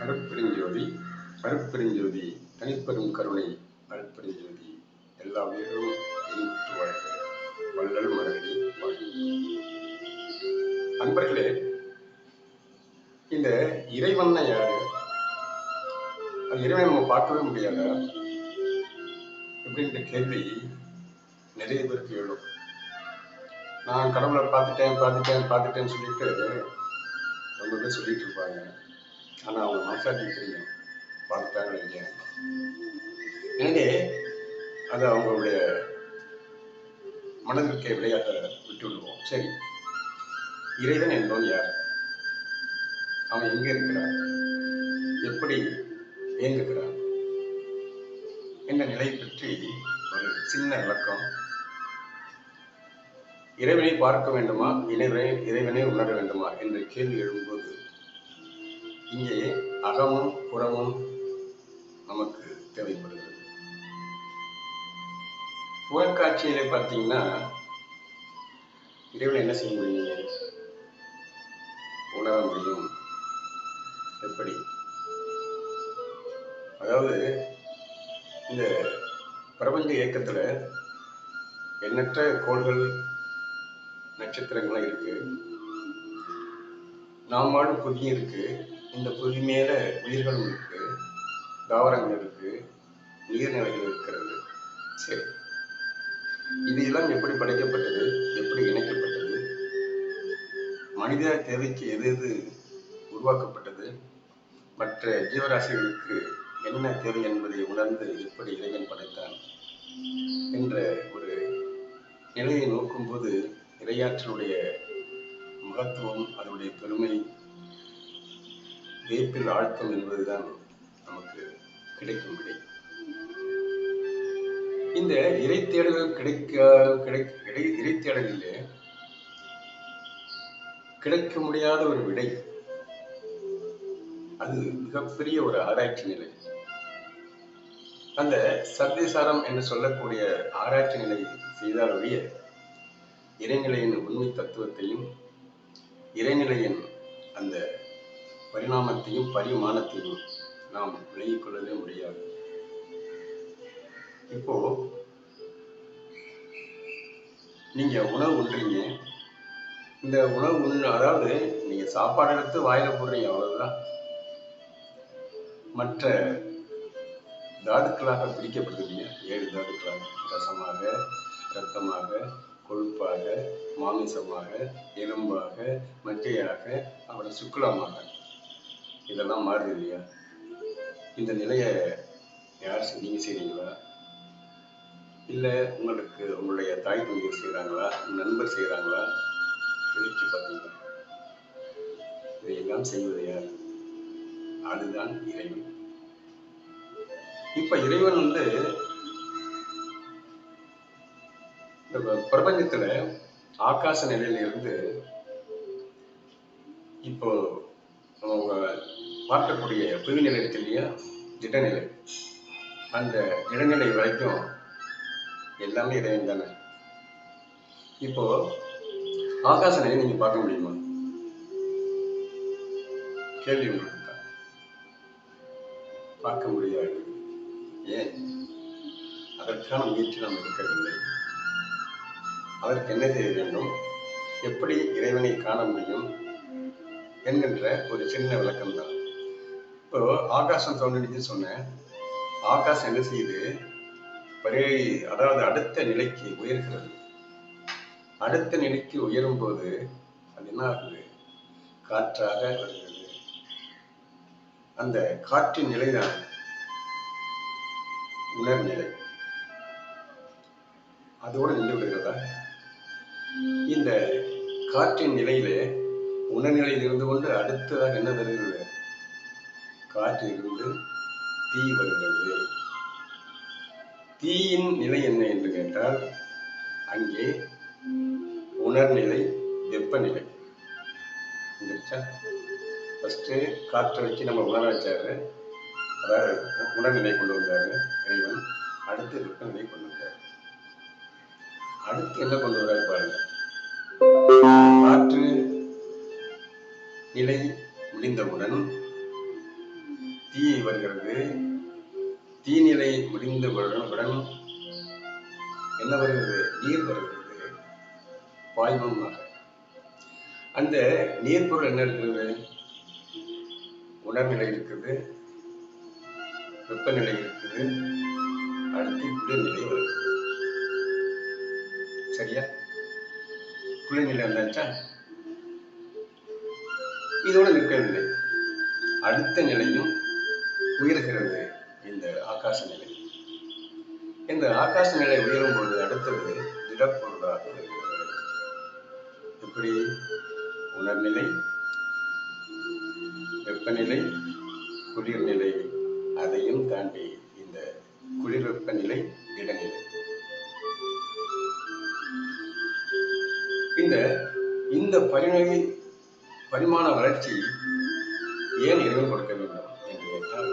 அருட்பெருஞ்சோதி அருட்பெருஞ்சோதி தனிப்பெரும் கருணை அருட்பெருஞ்சோதி எல்லா உயிர்களும் இன்புற்று வாழ்க வள்ளல் மரபடி வாழ்க. அன்பர்களே, இந்த இறைவனை யாரு? அந்த இறைவனை நம்ம பார்க்கவே முடியாதா அப்படின்ற கேள்வி நிறைய பேருக்கு எழும். நான் கடவுளை பார்த்துட்டேன்னு சொல்லிட்டு ரொம்ப பேர் சொல்லிட்டு இருப்பாங்க. ஆனா அவங்க மனசாட்சி தெரியும் பார்த்துட்டாங்க இல்லையா. எனவே அது அவங்களுடைய மனதிற்கே விளையாட்ட விட்டு விடுவோம். சரி, இறைவன் என்பவன் யார்? அவன் எங்க இருக்கிறான்? எப்படி இயங்குகிறான் என்ற நிலை பற்றி ஒரு சின்ன விளக்கம். இறைவனை பார்க்க வேண்டுமா, இறைவனை உணர வேண்டுமா என்ற கேள்வி எழும்போது இங்கே அகமும் புறமும் நமக்கு தேவைப்படுகிறது. புறக்காட்சியிலே பார்த்தீங்கன்னா இறைவனை என்ன செய்ய முடியும்? உணர முடியும். எப்படி? அதாவது இந்த பிரபஞ்ச இயக்கத்துல எண்ணற்ற கோள்கள் நட்சத்திரங்கள்லாம் இருக்கு. நாம் வாழும் புவியும் இருக்கு. இந்த புவி மேல உயிர்களும் இருக்கு, தாவரங்கள் இருக்கு, நீர்நிலைகள் இருக்கிறது. சரி, இது எல்லாம் எப்படி படைக்கப்பட்டது? எப்படி இணைக்கப்பட்டது? மனித தேவைக்கு எது எது உருவாக்கப்பட்டது? மற்ற ஜீவராசிகளுக்கு என்ன தேவை என்பதை உணர்ந்து எப்படி இறைவன் படைத்தான் என்ற ஒரு நிலையை நோக்கும்போது இறையாற்றலுடைய மகத்துவம், அதனுடைய பெருமை, வியப்பில் ஆழ்த்தம் என்பதுதான் நமக்கு கிடைக்கும் விடை. இந்த இறைத்தேடல்கள் இறைத்தேடலிலே கிடைக்க முடியாத ஒரு விடை. அது மிகப்பெரிய ஒரு ஆராய்ச்சி நிலை. அந்த சத்தியசாரம் என்று சொல்லக்கூடிய ஆராய்ச்சி நிலை செய்தாலுடைய இறைநிலையின் உண்மை தத்துவத்தையும் இறைநிலையின் அந்த பரிணாமத்தையும் பரிமாணத்தையும் நாம் விலகிக் கொள்ளவே முடியாது. இப்போ நீங்க உணவு உண்றீங்க. இந்த உணவு அதாவது நீங்க சாப்பாடு எடுத்து வாயில போடுறீங்க, அவ்வளவுதான். மற்ற தாதுக்களாக பிரிக்கப்படுறீங்க. 7 தாதுக்களாக: ரசமாக, இரத்தமாக, கொழுப்பாக, மாமிசமாக, எலும்பாக, மஜ்ஜையாக, அப்புறம் சுக்குலமாக. இதெல்லாம் மாறுது இல்லையா? இந்த நிலையை யார் நீங்க செய்றீங்களா? இல்லை உங்களுடைய தாய் தந்தையர் செய்கிறாங்களா? நண்பர் செய்கிறாங்களா? தெளிச்சு பார்த்தீங்களா? இதையெல்லாம் செய்வது யார்? அதுதான் இறைவன். இப்ப இறைவன் இந்த பிரபஞ்சத்துல ஆகாச நிலையில இருந்து இப்போ அவங்க பார்க்கக்கூடிய புவி நிலை இருக்கு இல்லையா, திடநிலை, அந்த இடைநிலை வரைக்கும் எல்லாமே இறைவன் தானே. இப்போ ஆகாச நிலையை நீங்க பார்க்க முடியுமா? கேள்வி உங்களுக்கு தான். பார்க்க முடியாது. ஏன்? அதற்கான முயற்சி நாம் எடுக்கவில்லை. அதற்கு என்ன செய்ய வேண்டும்? எப்படி இறைவனை காண முடியும் என்கின்ற ஒரு சின்ன விளக்கம் தான். இப்போ ஆகாசம் தோன்றிச்சு சொன்னேன். ஆகாசம் என்ன செய்யுது? அதாவது அடுத்த நிலைக்கு உயர்கிறது. அடுத்த நிலைக்கு உயரும் போது அது என்ன ஆகுது? காற்றாக வருகிறது. அந்த காற்றின் நிலைதான் உணர்நிலை. அதோடு நின்று விடுகிறதா? இந்த காற்றின் நிலையிலே உணர்நிலையில் இருந்து கொண்டு அடுத்ததாக என்ன வருகிறது? காற்றில் இருந்து தீ வருகிறது. தீயின் நிலை என்ன என்று கேட்டால் அங்கே உணர்நிலை, வெப்பநிலை. ஃபர்ஸ்ட் காற்றை வச்சு நம்ம உணர வச்சாரு, அதாவது உணர்நிலை கொண்டு வந்தாரு இறைவன். அடுத்து வெப்பநிலை கொண்டு வந்தார். அடுத்து என்ன கொண்டு வராரு பாருங்க. காற்று நிலை முடிந்தவுடன் தீ வருகிறது. தீநிலை முடிந்தவுடன் என்ன வருகிறது? நீர் வருகிறது பாய்மமாக. அந்த நீர்பொருள் என்ன இருக்கிறது? உணர்நிலை இருக்குது, வெப்பநிலை இருக்குது, அடுத்து குளிர்நிலை வருகிறது. சரியா? குளிர்நிலை வந்தாச்சா? இதோட நிற்கவில்லை. அடுத்த நிலையும் உயர்கிறது இந்த ஆகாச நிலை. இந்த ஆகாச நிலை உயரும் பொழுது அடுத்தது திடப்பொருளாக வருகிறது. இப்படி உணர்நிலை, வெப்பநிலை, குளிர்நிலை, அதையும் தாண்டி இந்த குளிர் வெப்பநிலை, திடநிலை. இந்த பரிமாண வளர்ச்சி ஏன் இறைவன் கொடுக்க வேண்டும் என்று கேட்டால்,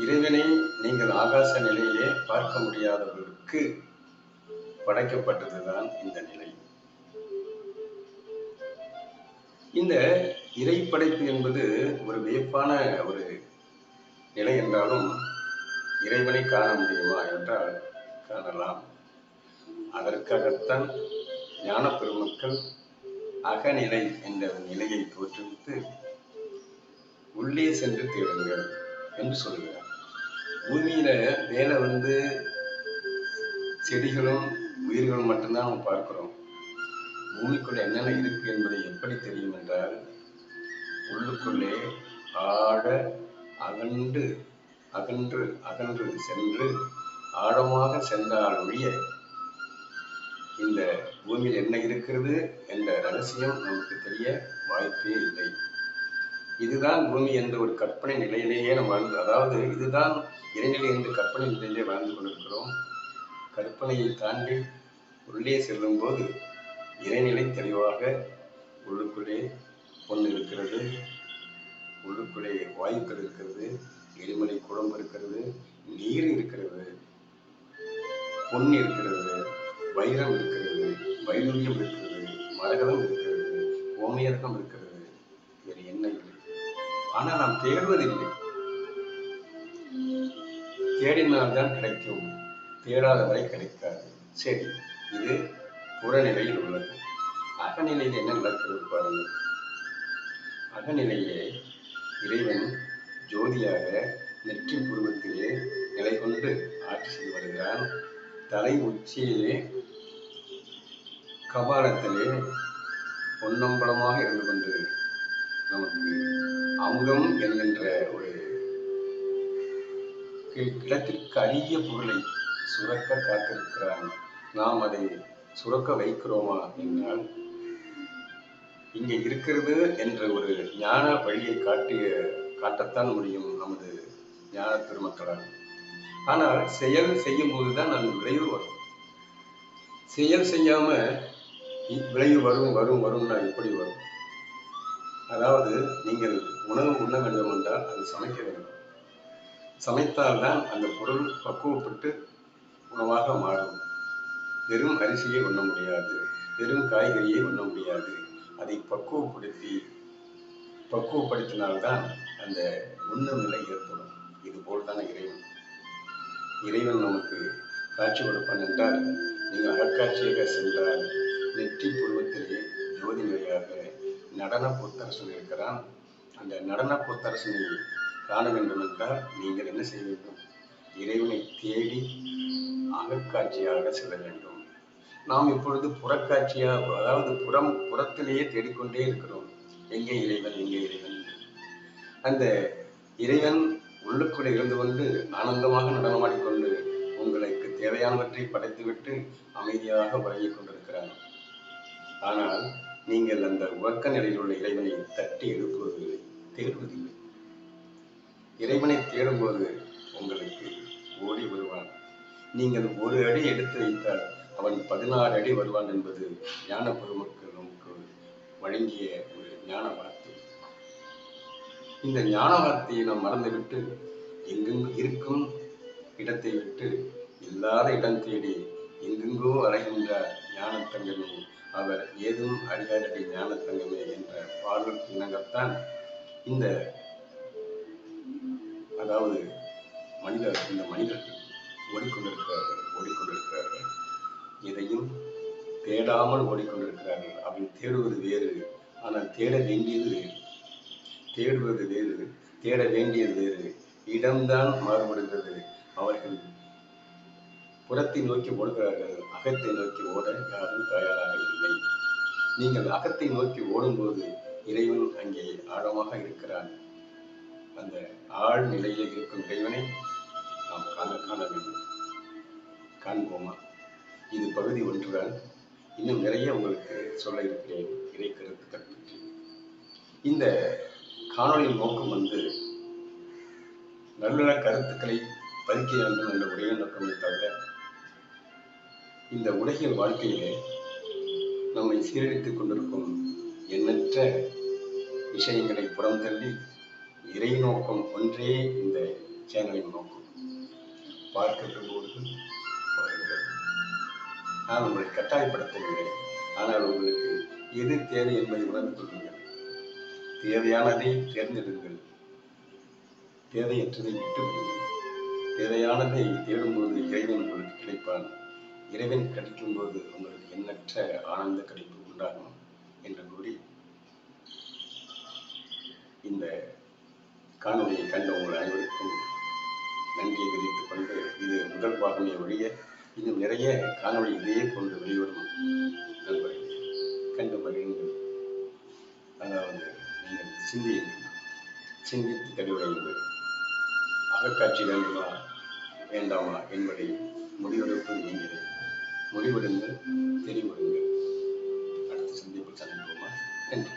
இறைவனை நீங்கள் ஆகாச நிலையிலே பார்க்க முடியாதவர்களுக்கு படைக்கப்பட்டதுதான் இந்த நிலை. இந்த இறைப்படைப்பு என்பது ஒரு வியப்பான ஒரு நிலை என்றாலும், இறைவனை காண முடியுமா என்றால் காணலாம். அதற்காகத்தான் ஞான பெருமக்கள் அகநிலை என்ற நிலையை தோற்றுவித்து உள்ளே சென்று தேடுங்கள் என்று சொல்கிறார். பூமியில மேல செடிகளும் உயிர்களும் மட்டும்தான் நம்ம பார்க்கிறோம். பூமிக்குள்ள என்னென்ன இருக்கு என்பதை எப்படி தெரியும் என்றால், உள்ளுக்குள்ளே ஆழ அகன்று அகன்று அகன்று சென்று ஆழமாக சென்றால் ஒழிய இந்த பூமியில் என்ன இருக்கிறது என்ற ரகசியம் நமக்கு தெரிய வாய்ப்பே இல்லை. இதுதான் பூமி என்ற ஒரு கற்பனை நிலையிலேயே நம்ம அதாவது இதுதான் இறைநிலை என்று கற்பனை நிலையிலே வாழ்ந்து கொண்டிருக்கிறோம். கற்பனையை தாண்டி உள்ளே செல்லும் போது இறைநிலை தெளிவாக உள்ளுக்குள்ளே பொன் இருக்கிறது, உள்ளுக்குள்ளே வாயுக்கள் இருக்கிறது, எரிமலை குழம்பு இருக்கிறது, நீர் இருக்கிறது, பொன் இருக்கிறது, வைரம் இருக்கிறது, வைடூரியம் இருக்கிறது, மரகதம் இருக்கிறது, ஓமையரகம் இருக்கிறது, வேறு என்ன இல்லை. ஆனால் நாம் தேடுவதில்லை. தேடினால்தான் கிடைக்கும், தேடாத வரை கிடைக்காது. சரி, இது புறநிலையில் உள்ளது. அகநிலையில் என்ன நடக்கிறது பாருங்கள். அகநிலையிலே இறைவன் ஜோதியாக நெற்றி புருவத்திலே நிலை கொண்டு ஆட்சி செய்து வருகிறான். தலை உச்சியிலே கபாலத்திலே பொன்னம்பலமாக இருந்து கொண்டு நமக்கு அமுதம் என்கின்ற ஒரு கிடத்திற்கு அரிய பொருளை சுரக்க காத்திருக்கிறான். நாம் அதை சுரக்க வைக்கிறோமா என்றால், இங்கே இருக்கிறது என்ற ஒரு ஞான வழியை காட்டத்தான் முடியும் நமது ஞான பெருமக்களால். ஆனால் செயல் செய்யும் போதுதான் அந்த விளைவு வரும். செயல் செய்யாம விளைவு வரும் வரும் வரும்னா எப்படி வரும்? அதாவது நீங்கள் உணவு உண்ண வேண்டும் என்றால் அது சமைக்க வேண்டும். சமைத்தால்தான் அந்த பொருள் பக்குவப்பட்டு உணவாக மாறும். வெறும் அரிசியை உண்ண முடியாது, வெறும் காய்கறியை உண்ண முடியாது. அதை பக்குவப்படுத்தினால்தான் அந்த உண்ணும் நிலை ஏற்படும். இது போல்தான் இறைவன் நமக்கு காட்சி கொடுப்பான் என்றால், நீங்கள் அகக்காட்சியாக சென்றால் நெற்றி புருவத்திலே ஜோதி நிலையாக நடன கூத்தரசன் இருக்கிறான். அந்த நடன கூத்தரசனை காண வேண்டும் என்றால் நீங்கள் என்ன செய்ய வேண்டும்? இறைவனை தேடி அகக்காட்சியாக செல்ல வேண்டும். நாம் இப்பொழுது புறக்காட்சியாக, அதாவது புறத்திலேயே தேடிக்கொண்டே இருக்கிறோம். எங்கே இறைவன், எங்கே இறைவன்? அந்த இறைவன் உள்ளுக்குள்ளே இருந்து கொண்டு ஆனந்தமாக நடனமாடிக்கொண்டு உங்களுக்கு தேவையானவற்றை படைத்துவிட்டு அமைதியாக உறங்கிக் கொண்டிருக்கிறான். ஆனால் நீங்கள் அந்த உறக்க நிலையில் உள்ள இறைவனை தட்டி எழுப்புவதில்லை, தேடுவதில்லை. இறைவனை தேடும்போது உங்களுக்கு ஓடி வருவான். நீங்கள் ஒரு அடி எடுத்து வைத்தால் அவன் 16 அடி வருவான் என்பது ஞான பெருமக்கள் நமக்கு வழங்கிய ஒரு ஞான வார்த்தை. இந்த ஞான வார்த்தையை நாம் மறந்துவிட்டு எங்கெங்கு இருக்கும் இடத்தை விட்டு இல்லாத இடம் தேடி எங்கெங்கோ அலைகின்றார் ஞான தங்கமே, அவர் ஏதும் அறியாதடி ஞான தங்கமே என்ற பாடலுக்கு இணங்கத்தான் இந்த அதாவது இந்த மனிதர்கள் ஓடிக்கொண்டிருக்கிறார்கள். எதையும் தேடாமல் ஓடிக்கொண்டிருக்கிறார்கள். அவர்கள் தேடுவது வேறு, ஆனால் தேட வேண்டியது வேறு. தேட வேண்டியது வேறு. இடம்தான் மாறுபடுகிறது. அவர்கள் புறத்தை நோக்கி ஓடுகிறார்கள், அகத்தை நோக்கி ஓட யாரும் தயாராக இல்லை. நீங்கள் அகத்தை நோக்கி ஓடும்போது இறைவன் அங்கே ஆழமாக இருக்கிறான். அந்த ஆழ் நிலையில் இருக்கும் இறைவனை நாம் காண வேண்டும். காண்போமா? இது பகுதி 1 தான். இன்னும் நிறைய உங்களுக்கு சொல்ல இருக்கிறேன் இறை கருத்துக்கள் பற்றி. இந்த காணொலியின் நோக்கம் நல்ல கருத்துக்களை பதிக்க வேண்டும் என்ற ஒரே நோக்கமே தவிர, இந்த உலகியல் வாழ்க்கையிலே நம்மை சீரழித்துக் கொண்டிருக்கும் எண்ணற்ற விஷயங்களை புறம் தள்ளி இறை நோக்கம் ஒன்றே இந்த சேனலின் நோக்கம். பார்க்க விரும்புவர்கள் பாருங்கள். நான் உங்களை கட்டாயப்படுத்தவில்லை, ஆனால் உங்களுக்கு எது தேவை என்பதை உணர்ந்து கொள்ளுங்கள். தேவையானதை தேர்ந்தெடுங்கள், தேவையற்றதை விட்டுவிடுங்கள். தேவையானதை தேடும்போது இறைவன் உங்களுக்கு கிடைப்பான். இறைவன் கிடைக்கும் போது உங்களுக்கு எண்ணற்ற ஆனந்த கிடைப்பு உண்டாகும் என்று கூறி, இந்த காணொலியை கண்ட உங்கள் அனைவருக்கும் நன்றியை தெரிவித்துக் கொண்டு, இது முதல் பாகமே ஒழிய இன்னும் நிறைய காணொலி இதையே கொண்டு வெளிவரும். நண்பர்களே, கண்டு மகிழுங்கள். அதாவது நீங்கள் சிந்தித்து தெளிவடையுங்கள். அகக்காட்சி வேண்டுமா வேண்டாமா என்பதை முடிவெடுப்பது நீங்களே. முடிவெடுங்கள், தெளிவெடுங்கள். அடுத்த சந்திப்பில் சந்திப்போமா? நன்றி.